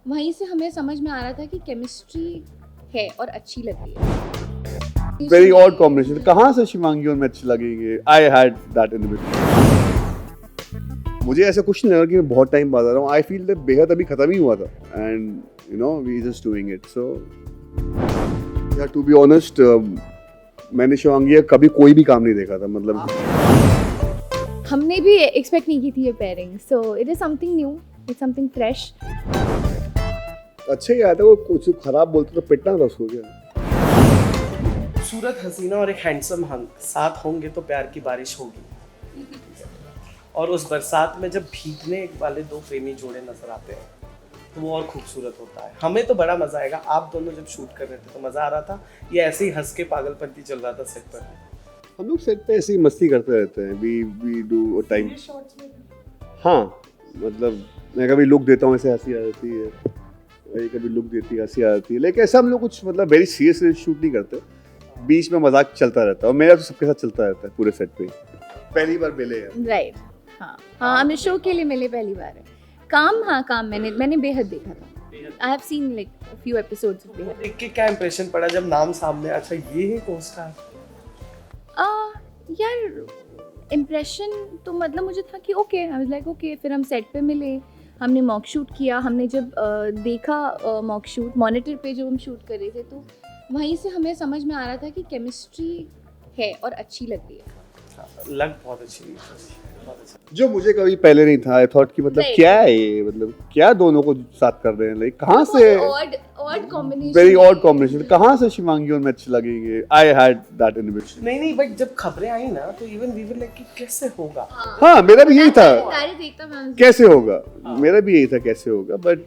वहीं से हमें समझ में आ रहा था कि केमिस्ट्री है और अच्छी लग रही है। Very odd combination. कहाँ से शिवांगी और मैं अच्छी लगेंगे? आई हैड दैट इन मुझे ऐसा कुछ नहीं लगा कि मैं बहुत टाइम बाद आ रहा हूँ। आई फील दैट बेहद अभी खत्म ही हुआ था and you know we just doing it. So yeah to be honest मैंने शिवांगी का कभी कोई भी काम नहीं देखा था। मतलब हमने भी एक्सपेक्ट नहीं की थी ये pairing, so it is something new, it's something fresh. अच्छा ही आया था। वो कुछ खराब बोलते तो पिटना था उसको क्या। खूबसूरत हसीना और एक हैंडसम हंक साथ होंगे तो प्यार की बारिश होगी। और उस बरसात में जब भीगने वाले दो प्रेमी जोड़े नजर आते हैं तो वो और खूबसूरत होता है। हमें तो बड़ा मजा आएगा। आप दोनों जब शूट कर रहे थे तो मजा आ रहा था, ये ऐसे ही हंस के पागलपंती चल रहा था सेट पर? हम लोग सेट पे ऐसे ही मस्ती करते रहते हैं। We do time. हाँ मतलब मैं कभी लुक देता हूँ ऐसे हंसी आ जाती है, वही कभी लुक देती है हंसी आ जाती है। लेकिन ऐसा हम लोग कुछ मतलब वेरी सीरियस शूट नहीं करते। बीच में मजाक चलता रहता है और मेरा तो सबके साथ चलता रहता है पूरे सेट पे। पहली बार मिले हैं। राइट। हाँ हमें शो के लिए मिले पहली बार है। काम मैंने बेहद देखा था। I have seen like a few episodes of बेहद। देख के क्या इंप्रेशन पड़ा जब नाम सामने? अच्छा ये है को-स्टार। यार इम्प्रेशन तो मतलब मुझे था कि okay, I was like okay. फिर हम सेट पे मिले, हमने मॉक शूट किया। हमने जब देखा मॉक शूट मॉनिटर पे जो हम शूट कर रहे थे, तो वहीं से हमें समझ में आ रहा था कि केमिस्ट्री है और अच्छी लग रही है। लग बहुत अच्छी बहुत अच्छा। जो मुझे कभी पहले नहीं था। आई थॉट कि मतलब Right. क्या है ये, मतलब क्या दोनों को साथ कर रहे हैं। लाइक कहाँ से odd combination. Very odd combination. कहाँ से शिवांगी और मैं अच्छी लगेंगे? I had that envision. नहीं बट जब खबरें आई ना तो इवन वी वर लाइक कि कैसे होगा। हाँ मेरा भी यही था, देखता मैं कैसे होगा। मेरा भी यही था कैसे होगा। But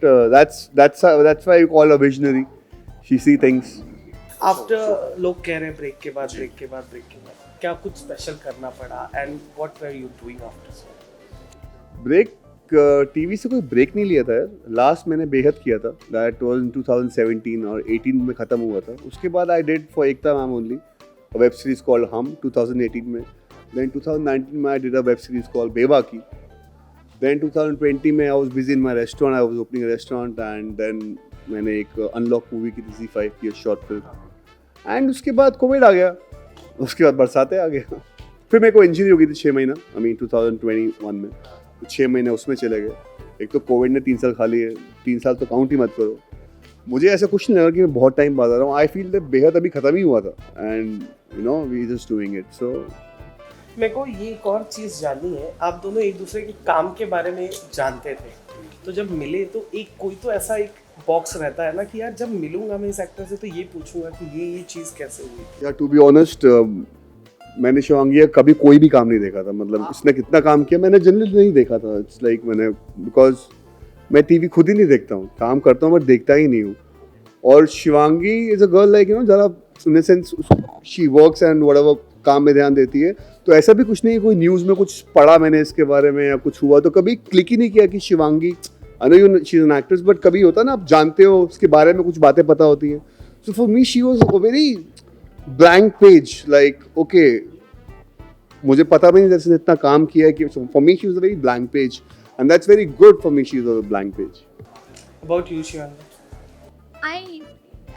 that's why you call a visionary. She see things. After लोग कह रहे हैं ब्रेक के बाद क्या कुछ स्पेशल करना पड़ा and what were you doing after? Break TV से कोई ब्रेक नहीं लिया था यार। लास्ट मैंने बेहद किया था, दैट वाज इन 2017 और 18 में ख़त्म हुआ था। उसके बाद I did for Ekta ma'am only a web series called Hum 2018 में। देन 2019 में I did a web series called Bebaakee. Then 2020 में I was busy in my restaurant, I was opening a restaurant and then मैंने एक अनलॉक मूवी की थी Z5 की short film. And उसके बाद कोविड आ गया, उसके बाद बरसातें आ गया। फिर मेरे को इंजरी हो गई थी 6 महीना, आई मीन 2021 में। तो 6 महीने उसमें चले गए। एक तो कोविड ने 3 साल खा लिए। 3 साल तो काउंट ही मत करो। मुझे ऐसा कुछ नहीं लगा कि मैं बहुत टाइम बाद आ रहा हूँ। आई फील दैट बेहद अभी खत्म ही हुआ था and you know we just doing it. So मेरे को ये एक और चीज़ जाननी है, आप दोनों एक दूसरे के काम के बारे में जानते थे तो जब मिले तो एक कोई तो ऐसा एक बॉक्स रहता है ना कि यार जब मिलूंगा मैं इस एक्टर से तो ये पूछूंगा कि ये चीज़ कैसे हुई? या टू बी ऑनेस्ट मैंने शिवांगी का कभी कोई भी काम नहीं देखा था। मतलब इसने कितना काम किया मैंने जनरली नहीं देखा था। इट्स लाइक मैंने बिकॉज मैं टीवी खुद ही नहीं देखता हूँ, काम करता हूँ बट देखता ही नहीं हूँ। और Shivangi is a girl like you know ज़रा in the sense she works and whatever काम में ध्यान देती है। तो ऐसा भी कुछ नहीं है कोई न्यूज़ में कुछ पढ़ा मैंने इसके बारे में या कुछ हुआ तो कभी क्लिक ही नहीं किया कि Shivangi I know you she is an actress but कभी होता ना आप जानते हो उसके बारे में कुछ बातें पता होती हैं। So for me she was a very blank page like okay मुझे पता भी नहीं जैसे इतना काम किया है कि for me she was a very blank page and that's very good for me she is a blank page. About you Shivangi?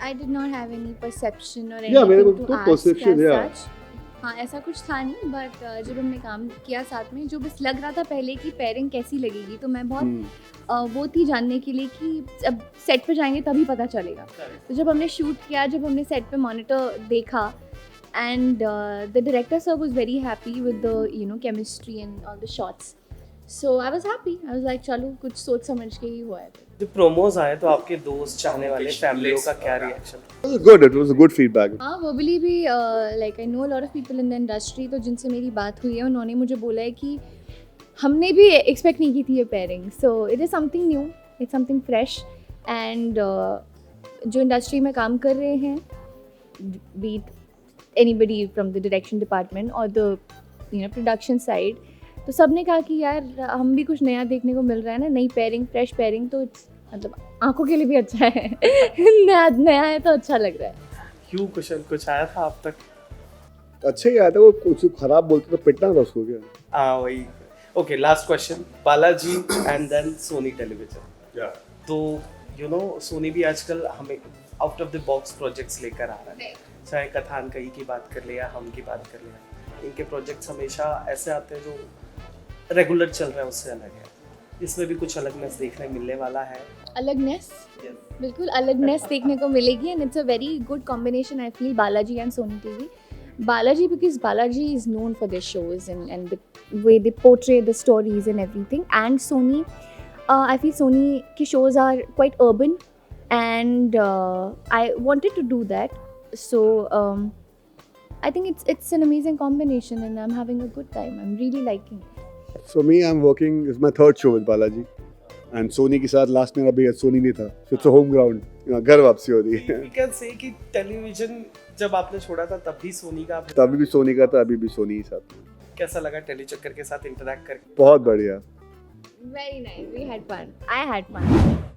I did not have any perception or Yeah, मेरे anything को to तो ask perception, as yeah. such. हाँ ऐसा कुछ था नहीं but जब हमने काम किया साथ में जो बस लग रहा था पहले कि पेयरिंग कैसी लगेगी, तो मैं बहुत वो थी जानने के लिए कि अब सेट पे जाएंगे तभी पता चलेगा। तो जब हमने शूट किया, जब हमने सेट पे मॉनिटर देखा and the director sir was very happy with the you no chemistry and all the shots. So I was happy, I was like चलो कुछ सोच समझ के ही हुआ है। जब प्रोमोज आए तो आपके दोस्त, चाहने वाले, फैमिलियों का क्या reaction? It was a good feedback. हाँ वर्बली भी like I know lot of people in the industry, तो जिनसे मेरी बात हुई है उन्होंने मुझे बोला है कि हमने भी एक्सपेक्ट नहीं की थी ये pairing. So it is something new, it's something fresh and जो इंडस्ट्री में काम कर रहे हैं, be it anybody from the direction department और the you know production side, तो सब ने कहा कि यार हम भी कुछ नया देखने को मिल रहा है ना, नई पेयरिंग, फ्रेश पेयरिंग, तो मतलब आंखों के लिए भी अच्छा है। नया है तो अच्छा लग रहा है। क्यों कुछ आया था आप तक? अच्छा ही आया था। वो कुछ खराब बोलते तो पिटना था उसको क्या। हाँ वही। Okay last question, Balaji and then Sony television. तो यू नो सोनी भी आजकल हमें out of the box projects लेकर आ रहा है, चाहे कथान कही की बात कर ले या हम की बात कर ले, इनके प्रोजेक्ट्स हमेशा ऐसे आते हैं जो रेगुलर चल रहा है उससे अलग है। इसमें भी कुछ अलगनेस देखने मिलने वाला है। अलगनेस, बिल्कुल अलगनेस देखने को मिलेगी and it's a very good combination I feel, Balaji and Sony TV. Balaji, because Balaji is known for their shows and the way they portray the stories and everything. And Sony, I feel Sony ki shows are quite urban, and I wanted to do that. So I think it's an amazing combination, and I'm having a good time. I'm really liking it. So me, I'm working. It's my third show with Balaji, and Sony के साथ last मेरा बेहद Sony नहीं था. So it's a home ground. घर वापसी हो रही है. We can say कि टेलीविजन जब आपने छोड़ा था तब भी सोनी का, तभी भी सोनी का था, अभी भी सोनी ही साथ. कैसा लगा टेलीचक्कर के साथ इंटरैक्ट करके? बहुत बढ़िया. Very nice. We had fun. I had fun.